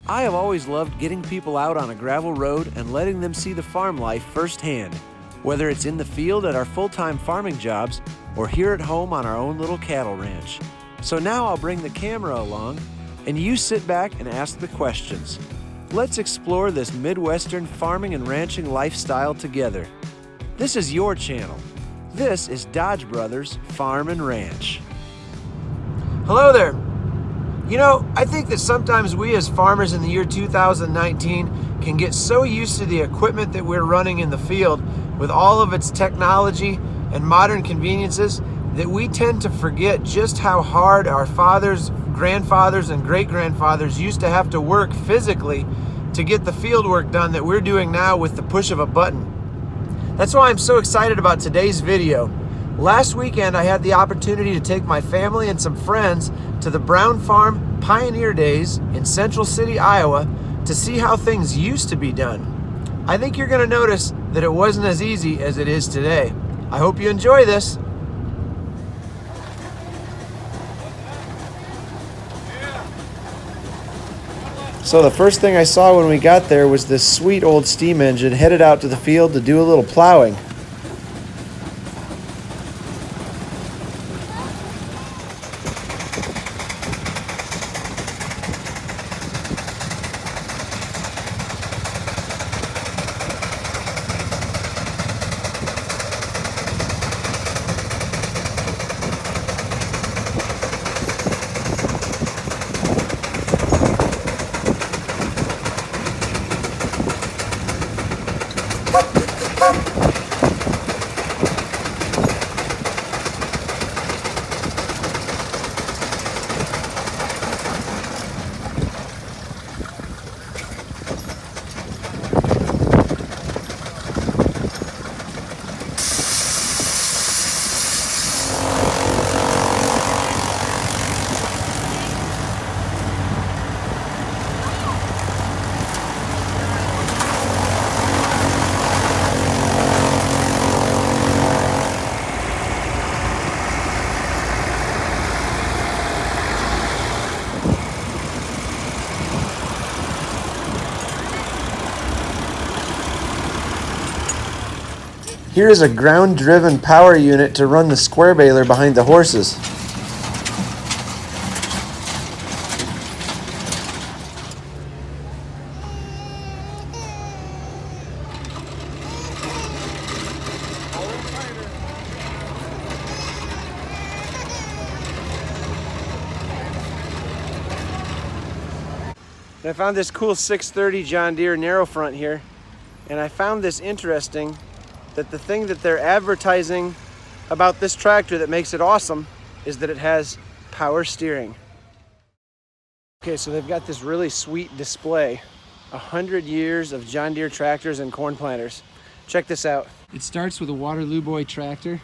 I have always loved getting people out on a gravel road and letting them see the farm life firsthand, whether it's in the field at our full-time farming jobs or here at home on our own little cattle ranch. So now I'll bring the camera along and you sit back and ask the questions. Let's explore this Midwestern farming and ranching lifestyle together. This is your channel. This is Dodge Brothers Farm and Ranch. Hello there. You know, I think that sometimes we as farmers in the year 2019 can get so used to the equipment that we're running in the field with all of its technology and modern conveniences that we tend to forget just how hard our fathers, grandfathers, and great-grandfathers used to have to work physically to get the field work done that we're doing now with the push of a button. That's why I'm so excited about today's video. Last weekend, I had the opportunity to take my family and some friends to the Brown Farm Pioneer Days in Central City, Iowa, to see how things used to be done. I think you're going to notice that it wasn't as easy as it is today. I hope you enjoy this. So the first thing I saw when we got there was this sweet old steam engine headed out to the field to do a little plowing. Here is a ground-driven power unit to run the square baler behind the horses. I found this cool 630 John Deere narrow front here, and I found this interesting that the thing that they're advertising about this tractor that makes it awesome is that it has power steering. Okay, so they've got this really sweet display, 100 years of John Deere tractors and corn planters. Check this out. It starts with a Waterloo Boy tractor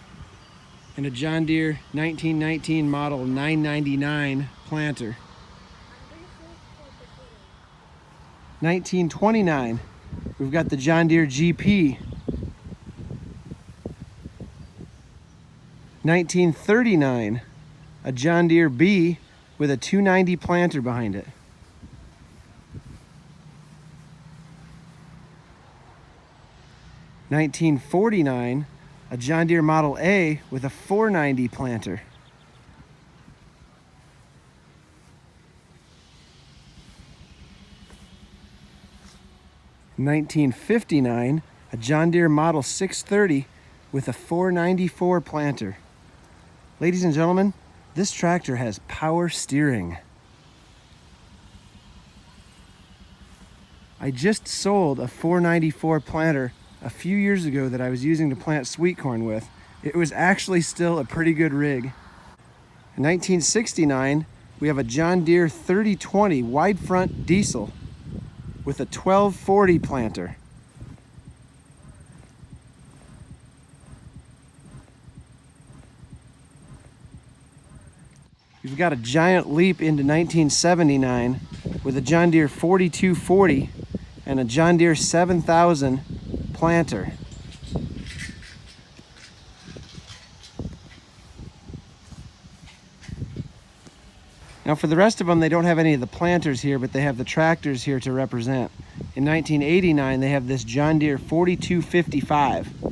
and a John Deere 1919 model 999 planter. 1929, we've got the John Deere GP. 1939, a John Deere B with a 290 planter behind it. (1949), a John Deere Model A with a 490 planter. (1959), a John Deere Model 630 with a 494 planter. Ladies and gentlemen, this tractor has power steering. I just sold a 494 planter a few years ago that I was using to plant sweet corn with. It was actually still a pretty good rig. In 1969, we have a John Deere 3020 wide front diesel with a 1240 planter. You've got a giant leap into 1979 with a John Deere 4240 and a John Deere 7000 planter. Now for the rest of them, they don't have any of the planters here, but they have the tractors here to represent. In 1989, they have this John Deere 4255.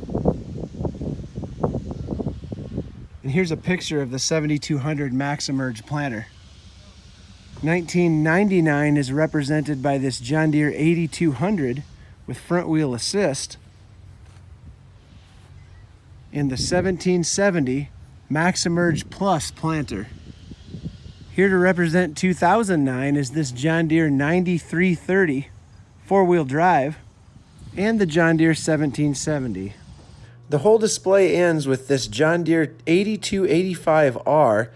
And here's a picture of the 7200 Max-Emerge planter. 1999 is represented by this John Deere 8200 with front wheel assist. In the 1770 Max-Emerge Plus planter. Here to represent 2009 is this John Deere 9330 four-wheel drive and the John Deere 1770. The whole display ends with this John Deere 8285R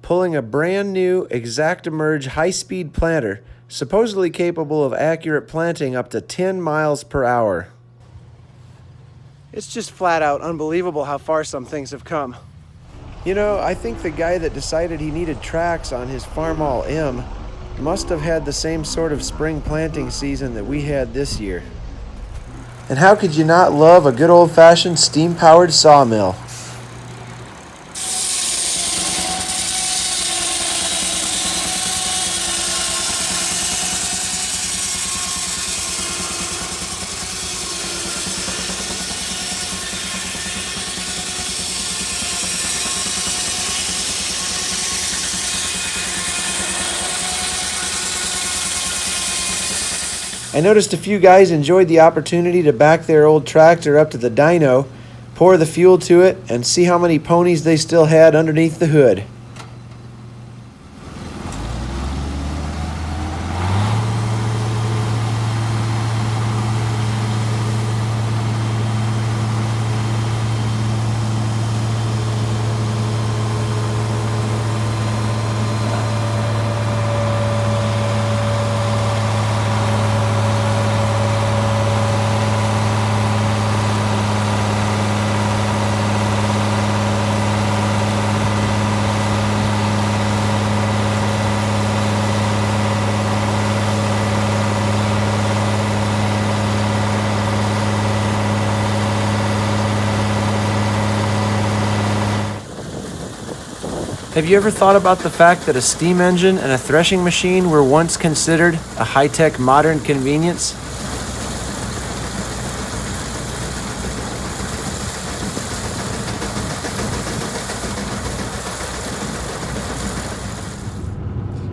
pulling a brand new ExactEmerge high-speed planter, supposedly capable of accurate planting up to 10 miles per hour. It's just flat out unbelievable how far some things have come. You know, I think the guy that decided he needed tracks on his Farmall M must have had the same sort of spring planting season that we had this year. And how could you not love a good old-fashioned steam-powered sawmill? I noticed a few guys enjoyed the opportunity to back their old tractor up to the dyno, pour the fuel to it, and see how many ponies they still had underneath the hood. Have you ever thought about the fact that a steam engine and a threshing machine were once considered a high-tech modern convenience?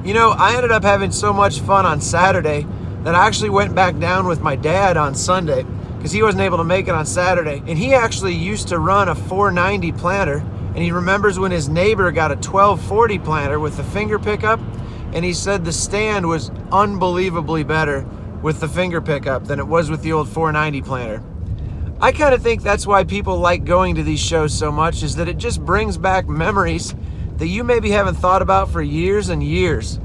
You know, I ended up having so much fun on Saturday that I actually went back down with my dad on Sunday because he wasn't able to make it on Saturday. And he actually used to run a 490 planter. And he remembers when his neighbor got a 1240 planter with the finger pickup, and he said the stand was unbelievably better with the finger pickup than it was with the old 490 planter. I kind of think that's why people like going to these shows so much, is that it just brings back memories that you maybe haven't thought about for years and years.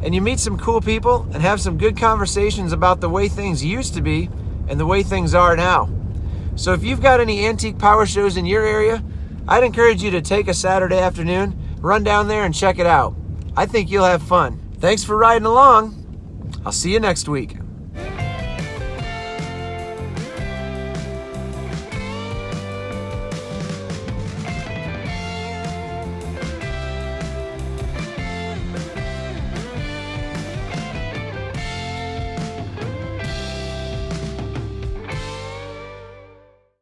And you meet some cool people and have some good conversations about the way things used to be and the way things are now. So if you've got any antique power shows in your area, I'd encourage you to take a Saturday afternoon, run down there and check it out. I think you'll have fun. Thanks for riding along. I'll see you next week.